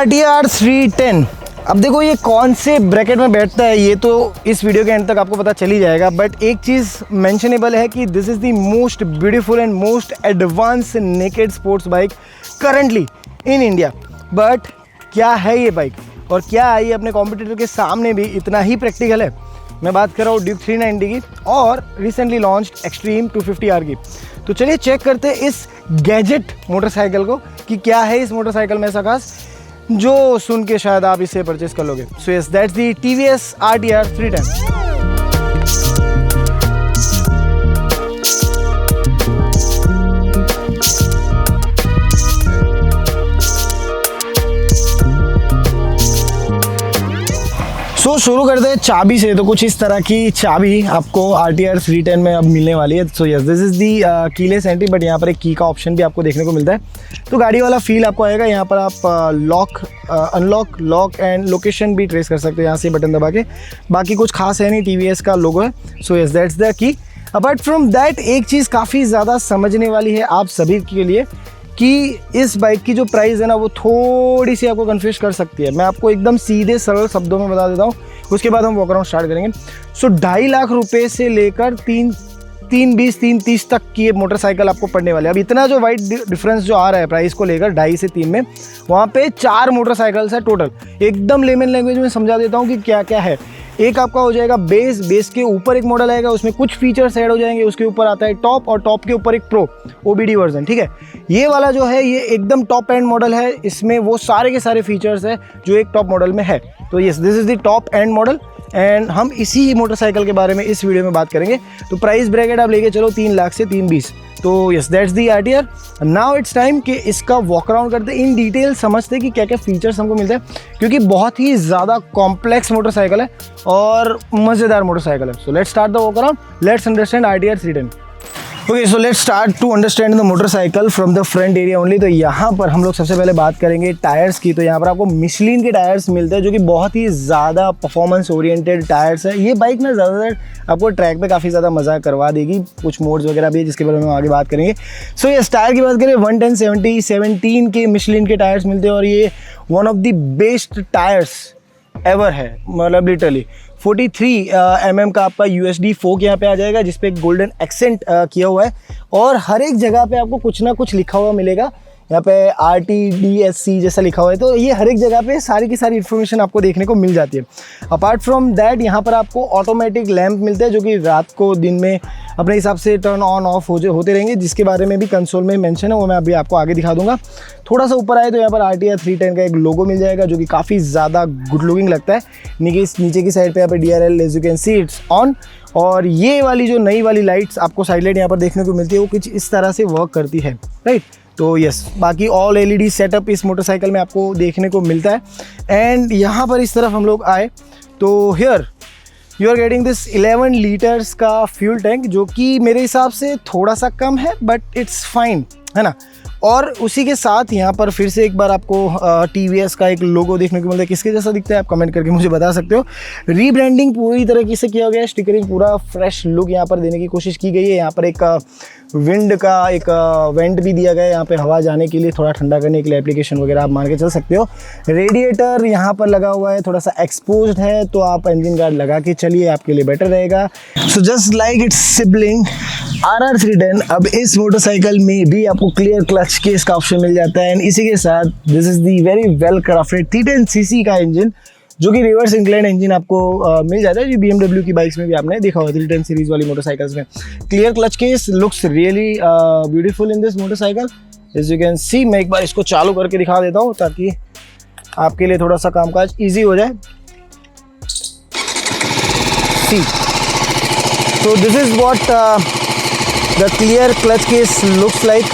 RTR 310। अब देखो ये कौन से ब्रैकेट में बैठता है ये तो इस वीडियो के एंड तक आपको पता चल ही जाएगा, बट एक चीज़ मेंशनेबल है कि this is the most beautiful and most advance naked sports bike currently in India. But क्या है ये बाइक और क्या ये अपने कॉम्पिटिटर के सामने भी इतना ही प्रैक्टिकल है? मैं बात कर रहा हूँ ड्यूक 390 की और रिसेंटली लॉन्च्ड एक्सट्रीम 250R की। तो चलिए चेक करते हैं इस गैजेट मोटरसाइकिल को कि क्या है इस मोटरसाइकिल में ऐसा खास जो सुन के शायद आप इसे परचेस कर लोगे। सो yes, that's the TVS RTR 310। सो शुरू करते हैं चाबी से। तो कुछ इस तरह की चाबी आपको RTR 310 में अब मिलने वाली है। So yes, this is the keyless entry, but यहाँ पर एक की का ऑप्शन भी आपको देखने को मिलता है। तो गाड़ी वाला फील आपको आएगा। यहाँ पर आप lock, unlock, lock and location भी ट्रेस कर सकते हो यहाँ से बटन दबा के। बाकी कुछ खास है नहीं, TVS का लोगो है। सो yes, that's the key. Apart from that एक चीज़ काफ़ी ज़्यादा समझने वाली है आप सभी के लिए कि इस बाइक की जो प्राइस है ना वो थोड़ी सी आपको कन्फ्यूज कर सकती है। मैं आपको एकदम सीधे सरल शब्दों में बता देता हूँ, उसके बाद हम वॉक अराउंड स्टार्ट करेंगे। सो 2.5 लाख रुपए से लेकर 3.20-3.30 तक की ये मोटरसाइकिल आपको पड़ने वाले हैं। अब इतना जो वाइड डिफरेंस जो आ रहा है प्राइस को लेकर 2.5 से 3 में, वहाँ पे 4 मोटरसाइकिल्स है टोटल। एकदम लेमन लैंग्वेज में समझा देता हूँ कि क्या क्या है। एक आपका हो जाएगा बेस के ऊपर एक मॉडल आएगा, उसमें कुछ फीचर्स ऐड हो जाएंगे। उसके ऊपर आता है टॉप और टॉप के ऊपर एक प्रो OBD वर्जन, ठीक है। ये वाला जो है ये एकदम टॉप एंड मॉडल है, इसमें वो सारे के सारे फीचर्स है जो एक टॉप मॉडल में है। तो yes, this is the top and model and हम इसी मोटरसाइकिल के बारे में इस वीडियो में बात करेंगे। तो प्राइस ब्रैकेट आप लेके चलो 3 लाख से 3.20। तो yes, that's the RTR। Now it's time कि इसका वॉक अराउंड करते, इन डिटेल समझते कि क्या क्या फीचर्स हमको मिलते हैं, क्योंकि बहुत ही ज़्यादा कॉम्प्लेक्स मोटरसाइकिल है और मज़ेदार मोटरसाइकिल है। So let's start the walk around, let's understand RTR 310। Okay, so let's start to understand the motorcycle from the front area only. तो यहाँ पर हम लोग सबसे पहले बात करेंगे टायर्स की। तो यहाँ पर आपको मिशलिन के टायर्स मिलते हैं जो कि बहुत ही ज़्यादा परफॉर्मेंस ओरिएंटेड टायर्स है। ये बाइक ना ज़्यादातर आपको ट्रैक पे काफ़ी ज़्यादा मज़ा करवा देगी। कुछ मोड्स वगैरह भी है जिसके बारे में हम आगे बात करेंगे। सो ये टायर की बात करें 110/70/17 के मिशलिन के टायर्स मिलते हैं और ये one of the best tyres ever है। मतलब लिटरली 43 mm का आपका USD फोक यहाँ पे आ जाएगा, जिसपे एक गोल्डन एक्सेंट किया हुआ है और हर एक जगह पे आपको कुछ ना कुछ लिखा हुआ मिलेगा। यहाँ पे RTDSC जैसा लिखा हुआ है, तो ये हर एक जगह पे सारी की सारी इन्फॉर्मेशन आपको देखने को मिल जाती है। अपार्ट फ्रॉम दैट यहाँ पर आपको ऑटोमेटिक लैंप मिलते हैं जो कि रात को दिन में अपने हिसाब से टर्न ऑन ऑफ होते रहेंगे, जिसके बारे में भी कंसोल में मेंशन है, वो मैं अभी आपको आगे दिखा दूंगा। थोड़ा सा ऊपर आए तो यहाँ पर RTR 310 का एक लोगो मिल जाएगा जो कि काफ़ी ज़्यादा गुड लुकिंग लगता है। नीचे की साइड पे यहाँ पर DRL as you can see it's on. और ये वाली जो नई वाली लाइट्स आपको साइड लाइट यहाँ पर देखने को मिलती है वो कुछ इस तरह से वर्क करती है, राइट। तो यस, बाकी ऑल LED सेटअप इस मोटरसाइकिल में आपको देखने को मिलता है। एंड यहाँ पर इस तरफ हम लोग आए तो here you are getting this 11 litres का फ्यूल टैंक, जो कि मेरे हिसाब से थोड़ा सा कम है बट इट्स फाइन, है ना। और उसी के साथ यहाँ पर फिर से एक बार आपको TVS का एक लोगो देखने को मिलता है। किसके जैसा दिखता है आप कमेंट करके मुझे बता सकते हो। रीब्रांडिंग पूरी तरीके से किया गया है, स्टिकरिंग पूरा फ्रेश लुक यहाँ पर देने की कोशिश की गई है। यहाँ पर एक विंड का एक वेंट भी दिया गया है यहाँ पे हवा जाने के लिए, थोड़ा ठंडा करने के लिए एप्लीकेशन वगैरह आप मान के चल सकते हो। रेडिएटर यहाँ पर लगा हुआ है, थोड़ा सा एक्सपोज्ड है, तो आप इंजन गार्ड लगा के चलिए, आपके लिए बेटर रहेगा। So just like it's sibling RR 310, अब इस मोटरसाइकिल में भी आपको क्लियर क्लच केस का ऑप्शन मिल जाता है। एंड इसी के साथ this is the very well crafted 310cc का इंजन, जो कि रिवर्स इंक्लाइन इंजन आपको मिल जाता है, जो BMW की बाइक्स में भी आपने देखा होगा 310 सीरीज वाली मोटरसाइकिल्स में। Clear clutch case looks really beautiful in this motorcycle as you can see. मैं एक बार इसको चालू करके दिखा देता हूँ ताकि आपके लिए थोड़ा सा कामकाज ईजी हो जाए। सी, so this is what the clear clutch case looks like।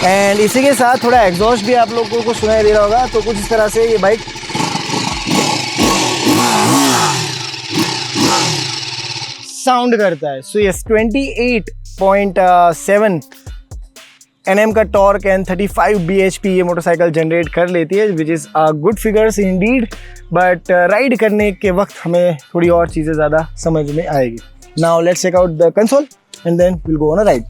And इसी के साथ थोड़ा एग्जॉस्ट भी आप लोगों को सुनाई दे रहा होगा। तो कुछ इस तरह से ये बाइक साउंड करता है। सो यस, 28.7 Nm का टॉर्क एंड 35 bhp ये मोटरसाइकिल जनरेट कर लेती है, विच is good figures Indeed. But ride करने के वक्त हमें थोड़ी और चीज़ें ज़्यादा समझ में आएगी। Now let's check out the console and then will go on a ride.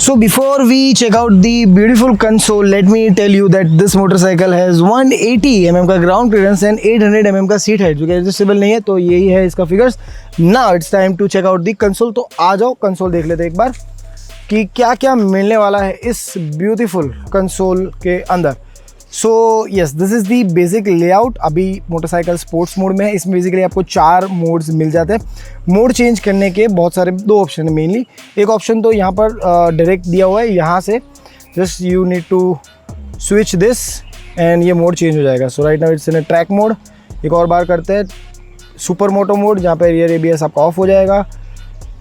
So before we check out the beautiful console, let me tell you that this motorcycle has 180 mm का ground clearance and 800 mm का seat height, जो कि adjustable नहीं है, तो यही है इसका figures. Now it's time to check out the console. तो आ जाओ कंसोल देख लेते एक बार कि क्या क्या मिलने वाला है इस ब्यूटीफुल कंसोल के अंदर. So yes, this is the basic layout. अभी मोटरसाइकिल स्पोर्ट्स मोड में है. इसमें बेसिकली आपको 4 मोड्स मिल जाते हैं. मोड चेंज करने के बहुत सारे 2 ऑप्शन है मेनली. एक ऑप्शन तो यहाँ पर डायरेक्ट दिया हुआ है, यहाँ से just you need to switch this and ये मोड चेंज हो जाएगा. So right now it's in track mode. एक और बार करते हैं सुपर मोटो मोड, जहाँ पर रियर ABS आपका ऑफ हो जाएगा.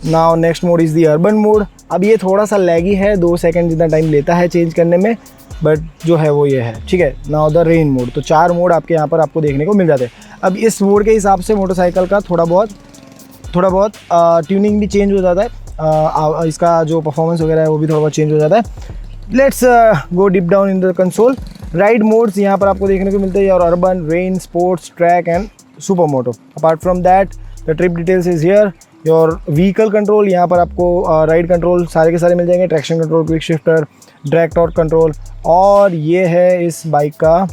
Now next mode is the urban mode. अब ये थोड़ा सा लैगी है, 2 सेकेंड जितना टाइम लेता है चेंज करने में, बट जो है वो ये है, ठीक है. Now the rain mode. तो 4 मोड आपके यहाँ पर आपको देखने को मिल जाते हैं. अब इस मोड के हिसाब से मोटरसाइकिल का थोड़ा बहुत ट्यूनिंग भी चेंज हो जाता है. इसका जो परफॉर्मेंस वगैरह है वो भी थोड़ा बहुत चेंज हो जाता है. Let's go deep down in the console. Ride modes यहाँ पर आपको देखने को मिलते हैं, और urban, rain, sports, track and super moto. Apart from that the trip details is here. Your vehicle control, यहाँ पर आपको राइड कंट्रोल सारे के सारे मिल जाएंगे. Traction control, quick shifter, drag torque control, और ये है इस बाइक का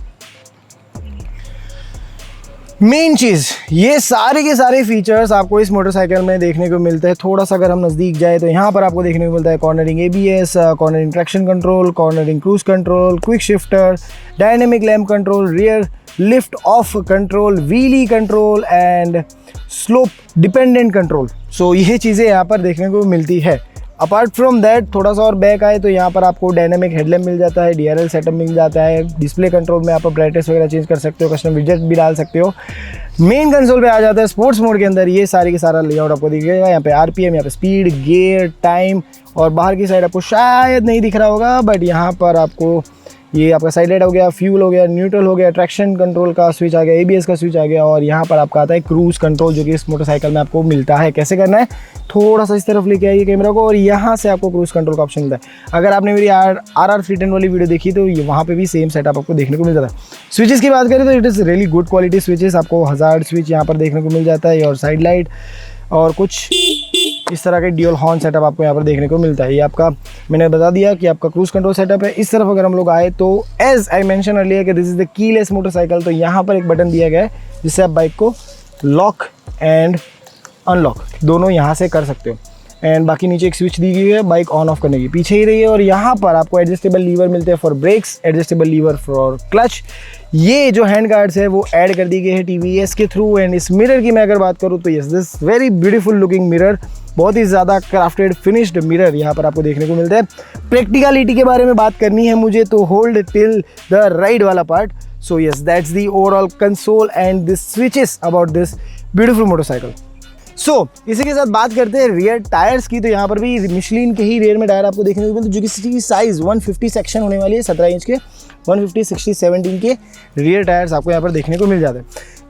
मेन चीज़. ये सारे के सारे फीचर्स आपको इस मोटरसाइकिल में देखने को मिलते हैं. थोड़ा सा अगर हम नज़दीक जाए तो यहाँ पर आपको देखने को मिलता है cornering ABS, cornering traction control, cornering cruise control, quick shifter, dynamic lamp control, rear lift off control, wheelie control and slope dependent control. So ये चीज़ें यहाँ पर देखने को मिलती है. अपार्ट फ्रॉम दैट थोड़ा सा और बैक आए तो यहाँ पर आपको डायनेमिक हेडलैम्प मिल जाता है, DRL सेटअप मिल जाता है. डिस्प्ले कंट्रोल में आप ब्राइटनेस वगैरह चेंज कर सकते हो, कस्टम विजेट भी डाल सकते हो. मेन कंसोल पे आ जाता है स्पोर्ट्स मोड के अंदर. ये सारे के सारा लेआउट आपको दिखेगा. यहाँ पे RPM, यहाँ पे स्पीड, गियर, टाइम, और बाहर की साइड आपको शायद नहीं दिख रहा होगा, बट यहाँ पर आपको ये आपका साइड लाइट हो गया, फ्यूल हो गया, न्यूट्रल हो गया, ट्रैक्शन कंट्रोल का स्विच आ गया, ABS का स्विच आ गया, और यहाँ पर आपका आता है क्रूज कंट्रोल, जो कि इस मोटरसाइकिल में आपको मिलता है. कैसे करना है, थोड़ा सा इस तरफ लेके आइए कैमरा को, और यहाँ से आपको क्रूज कंट्रोल का ऑप्शन मिलता है. अगर आपने मेरी RR 310 वाली वीडियो देखी तो वहाँ पे भी सेम सेटअप आपको देखने को मिल जाता है. स्विचेस की बात करें तो it is really good quality switches. आपको हज़ार्ड स्विच यहाँ पर देखने को मिल जाता है, और साइड लाइट, और कुछ इस तरह के ड्यूल हॉर्न सेटअप आपको यहाँ पर देखने को मिलता है. ये आपका मैंने बता दिया कि आपका क्रूज कंट्रोल सेटअप है. इस तरफ अगर हम लोग आए तो एज आई मेंशन अर्लियर कि this is the keyless motorcycle. तो यहाँ पर एक बटन दिया गया है जिससे आप बाइक को लॉक एंड अनलॉक दोनों यहाँ से कर सकते हो. एंड बाकी नीचे एक स्विच दी गई है बाइक ऑन ऑफ करने की, पीछे ही रही है. और यहाँ पर आपको एडजस्टेबल लीवर मिलते हैं for brakes, adjustable lever for clutch. ये जो हैंड गार्ड्स है वो ऐड कर दी गई है TVS के थ्रू. एंड इस मिरर की मैं अगर बात करूँ तो yes, this very beautiful looking mirror, बहुत ही ज़्यादा क्राफ्टेड फिनिश्ड मिरर यहाँ पर आपको देखने को मिलता है. प्रैक्टिकलिटी के बारे में बात करनी है मुझे तो होल्ड टिल द राइड वाला part. So yes, that's the overall console and this switches about this beautiful motorcycle. So इसी के साथ बात करते हैं रियर टायर्स की. तो यहाँ पर भी मिशलिन के ही रियर में टायर आपको देखने को मिलते हैं, जो कि साइज़ 150 सेक्शन होने वाली है. 17 इंच के 150, 60, 17 के रियर टायर्स आपको यहाँ पर देखने को मिल जाते हैं.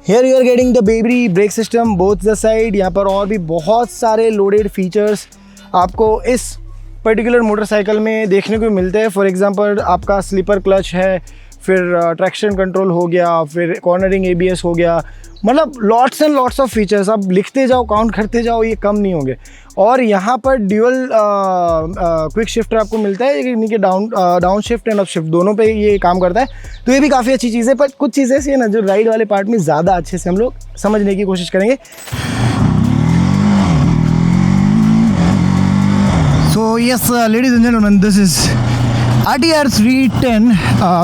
Here you are getting the baby brake system both the side. यहाँ पर और भी बहुत सारे लोडेड फीचर्स आपको इस पर्टिकुलर मोटरसाइकिल में देखने को मिलते हैं. फॉर एग्जांपल आपका स्लीपर क्लच है, फिर ट्रैक्शन कंट्रोल हो गया, फिर कॉर्नरिंग ABS हो गया. मतलब lots and lots of features. आप लिखते जाओ, काउंट करते जाओ, ये कम नहीं होंगे. और यहाँ पर ड्यूअल क्विक शिफ्टर आपको मिलता है, यानी कि down shift and up shift दोनों पे ये काम करता है. तो ये भी काफ़ी अच्छी चीज़ है. पर कुछ चीज़ें ऐसी है ना जो राइड वाले पार्ट में ज़्यादा अच्छे से हम लोग समझने की कोशिश करेंगे. So yes ladies and gentleman, this is RTR 310,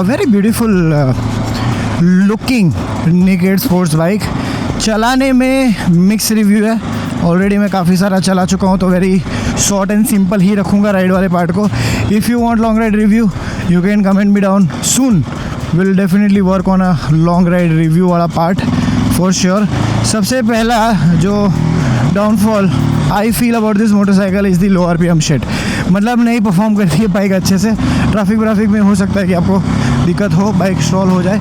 very beautiful looking naked sports bike. चलाने में मिक्स रिव्यू है. ऑलरेडी मैं काफ़ी सारा चला चुका हूँ, तो वेरी शॉर्ट एंड सिंपल ही रखूँगा राइड वाले पार्ट को. If you want long ride review you can comment me down. Soon will definitely work on a long ride review वाला पार्ट फॉर श्योर. सबसे पहला जो downfall I feel about this motorcycle is the low RPM shit. मतलब नहीं perform करती है bike अच्छे से. ट्रैफिक में हो सकता है कि आपको दिक्कत हो, बाइक स्टॉल हो जाए.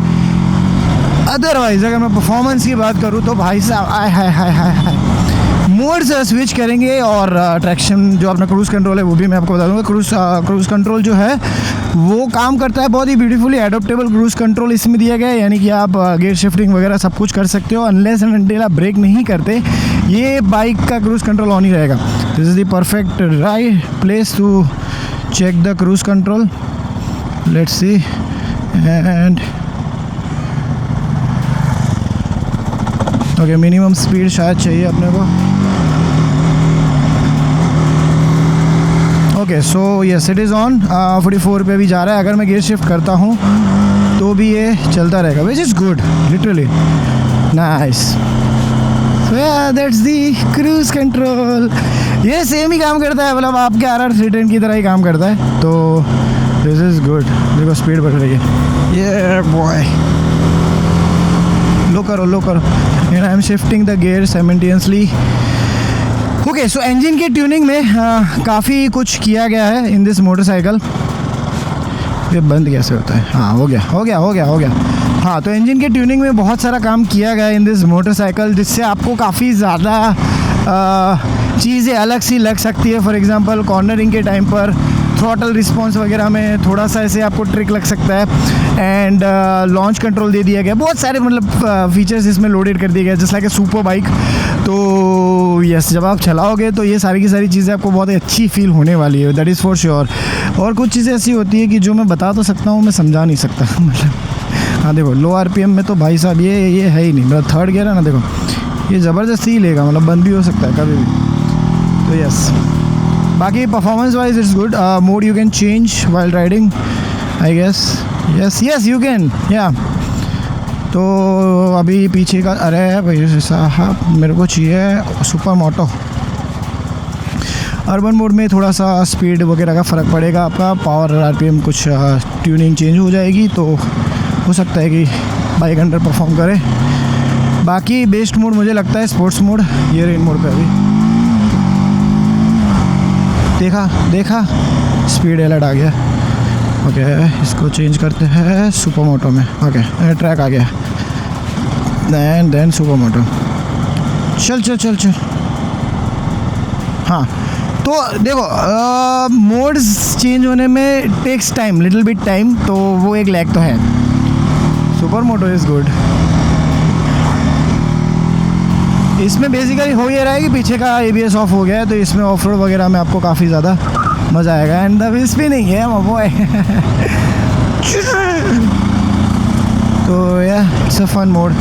अदरवाइज़ अगर मैं परफॉर्मेंस की बात करूँ तो भाई साहब आय हाय हाय हाय हाय. मोड्स स्विच करेंगे, और ट्रैक्शन जो अपना क्रूज़ कंट्रोल है वो भी मैं आपको बता दूँगा. क्रूज़ कंट्रोल जो है वो काम करता है बहुत ही ब्यूटीफुली. एडोप्टेबल क्रूज़ कंट्रोल इसमें दिया गया है, यानी कि आप गियर शिफ्टिंग वगैरह सब कुछ कर सकते हो. अनलेस एंड अनटिल आप ब्रेक नहीं करते, ये बाइक का क्रूज़ कंट्रोल ऑन ही रहेगा. This is the perfect right place to check the cruise control. Let's see. And okay, minimum speed शायद चाहिए अपने को. Okay so yes it is on. 44 पे भी जा रहा है. अगर मैं गियर शिफ्ट करता हूँ तो भी ये चलता रहेगा, which is good literally. Nice. So yeah that's the cruise control. ये सेम ही काम करता है, मतलब आपके RR310 की तरह ही काम करता है. तो दिस इज़ गुड. देखो स्पीड बढ़ रही है. ये बॉय लो करो. And I am shifting the gear simultaneously. Okay so engine के ट्यूनिंग में काफ़ी कुछ किया गया है इन दिस मोटरसाइकिल. ये बंद कैसे होता है? हाँ हो गया. हाँ तो इंजन के ट्यूनिंग में बहुत सारा काम किया गया है इन दिस मोटरसाइकिल, जिससे आपको काफ़ी ज़्यादा चीज़ें अलग सी लग सकती है. फॉर एग्जांपल कॉर्नरिंग के टाइम पर थ्रॉटल रिस्पॉन्स वगैरह में थोड़ा सा ऐसे आपको ट्रिक लग सकता है. एंड लॉन्च कंट्रोल दे दिया गया. बहुत सारे मतलब फीचर्स इसमें लोडेड कर दिए गए जैसे लाइक ए सुपर बाइक. तो यस जब आप चलाओगे तो ये सारी की सारी चीज़ें आपको बहुत ही अच्छी फील होने वाली है, दैट इज़ फॉर श्योर. और कुछ चीज़ें ऐसी होती है कि जो मैं बता तो सकता हूँ, मैं समझा नहीं सकता. मतलब हाँ देखो लो RPM में तो भाई साहब ये है ही नहीं. मतलब थर्ड गियर है ना, देखो ये ज़बरदस्ती ही लेगा, मतलब बंद भी हो सकता है कभी भी. तो यस बाकी performance wise it's good. Mode you can change while riding I guess. Yes you can yeah. तो अभी पीछे का अरे भाई साहब मेरे को चाहिए सुपर मोटो. अर्बन मोड में थोड़ा सा स्पीड वगैरह का फ़र्क पड़ेगा आपका. पावर RPM कुछ ट्यूनिंग चेंज हो जाएगी, तो हो सकता है कि बाइक अंडर परफॉर्म करे. बाकी बेस्ट मोड मुझे लगता है स्पोर्ट्स मोड. ये रेन मोड पे अभी देखा स्पीड अलर्ट आ गया. ओके इसको चेंज करते हैं सुपर मोटो में. ओके ट्रैक आ गया. Then super moto. चल. हाँ तो देखो मोड्स चेंज होने में takes time, little bit time, तो वो एक लैग तो है. Super moto is good. इसमें बेसिकली हो ये रहा है कि पीछे का ABS ऑफ हो गया है, तो इसमें ऑफ रोड वगैरह में आपको काफ़ी ज़्यादा मज़ा आएगा. एंड द व्हील्स भी नहीं है बॉय. तो yeah it's a fun mode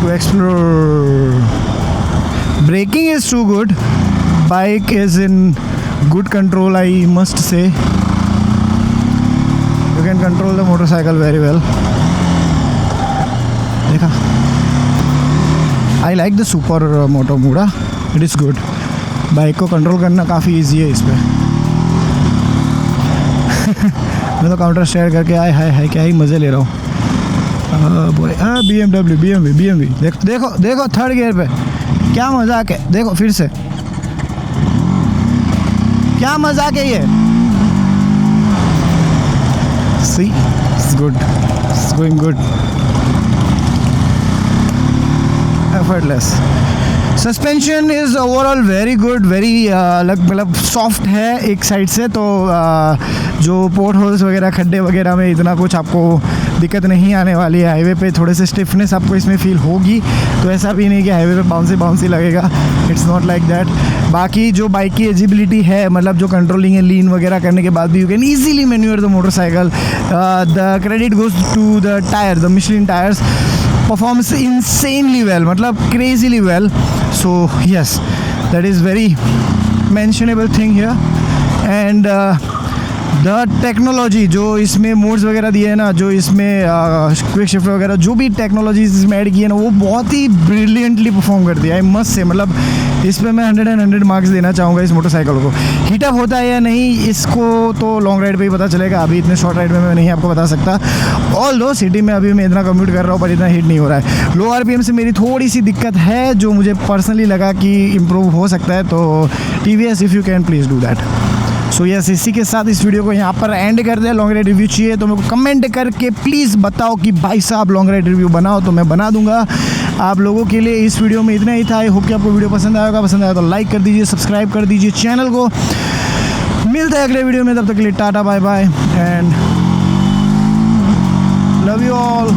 to explore. Braking is too good. Bike is in good control I must say. You can control the motorcycle very well. देखा I like the super moto mode. It is good. Bike को control करना काफ़ी easy है इस पर. मैं तो counter stair करके हाय क्या ही मज़े ले रहा हूँ. BMW देखो थर्ड गियर पे क्या मजाक है. देखो फिर से क्या मजाक है ये. See it's good. It's going good. Effortless. Suspension is overall very good. Very मतलब सॉफ्ट है एक साइड से. तो जो पोर्ट होल्स वगैरह खड्डे वगैरह में इतना कुछ आपको दिक्कत नहीं आने वाली है. हाईवे पे थोड़े से स्टिफनेस आपको इसमें फील होगी, तो ऐसा भी नहीं कि हाईवे पे बाउंसी लगेगा. It's not like that. बाकी जो बाइक की एजिबिलिटी है, मतलब जो कंट्रोलिंग है लीन वगैरह करने के बाद भी you can easily manoeuvre the motorcycle. The credit goes to the tyre. The Michelin tyres performs insanely well, मतलब crazily well. So yes, that is very mentionable thing here. And the technology जो इसमें modes वगैरह दिए हैं ना, जो इसमें quick shift वगैरह जो भी टेक्नोलॉजीज इसमें ऐड की है ना, वो बहुत ही ब्रिलियंटली परफॉर्म करती है. आई मस्ट से मतलब इस पर मैं 100 मार्क्स देना चाहूँगा इस मोटरसाइकिल को. हीटअप होता है या नहीं इसको तो लॉन्ग राइड पे ही पता चलेगा. अभी इतने शॉर्ट राइड में मैं नहीं आपको बता सकता. ऑल दो सिटी में अभी मैं इतना कम्यूट कर रहा हूँ पर इतना हीट नहीं हो रहा है. लो RPM से मेरी थोड़ी सी दिक्कत है जो मुझे पर्सनली लगा कि इम्प्रूव हो सकता है. तो TVS if you can please do that. So yes, इसी के साथ इस वीडियो को यहाँ पर एंड कर दे. लॉन्ग राइड रिव्यू चाहिए तो मेरे को कमेंट करके प्लीज़ बताओ कि भाई साहब लॉन्ग राइड रिव्यू बनाओ, तो मैं बना दूंगा आप लोगों के लिए. इस वीडियो में इतना ही था. आई होप कि आपको वीडियो पसंद आएगा. पसंद आया तो लाइक कर दीजिए, सब्सक्राइब कर दीजिए चैनल को. मिलते हैं अगले वीडियो में. तब तक के लिए tata bye bye and love you all.